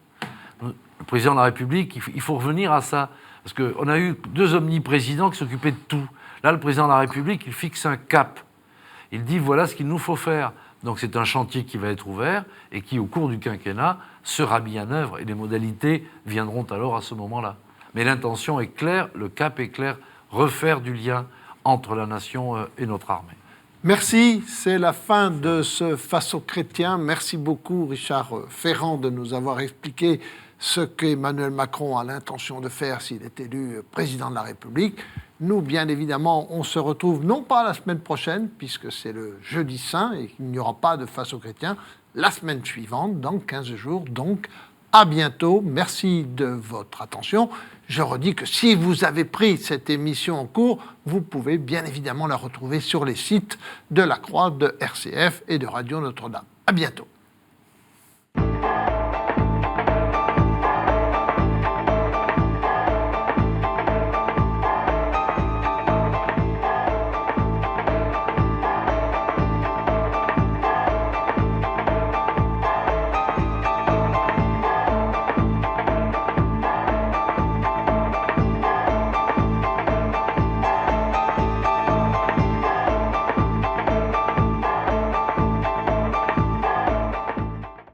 Le président de la République, il faut revenir à ça. Parce qu'on a eu 2 omniprésidents qui s'occupaient de tout. Là, le président de la République, il fixe un cap. Il dit voilà ce qu'il nous faut faire. Donc c'est un chantier qui va être ouvert et qui, au cours du quinquennat, sera mis en œuvre. Et les modalités viendront alors à ce moment-là. Mais l'intention est claire, le cap est clair, refaire du lien entre la nation et notre armée. Merci, c'est la fin de ce Face aux chrétiens. Merci beaucoup, Richard Ferrand, de nous avoir expliqué ce qu'Emmanuel Macron a l'intention de faire s'il est élu président de la République. Nous, bien évidemment, on se retrouve non pas la semaine prochaine, puisque c'est le jeudi saint et qu'il n'y aura pas de Face aux chrétiens, la semaine suivante, dans 15 jours. Donc, à bientôt. Merci de votre attention. Je redis que si vous avez pris cette émission en cours, vous pouvez bien évidemment la retrouver sur les sites de la Croix, de RCF et de Radio Notre-Dame. À bientôt.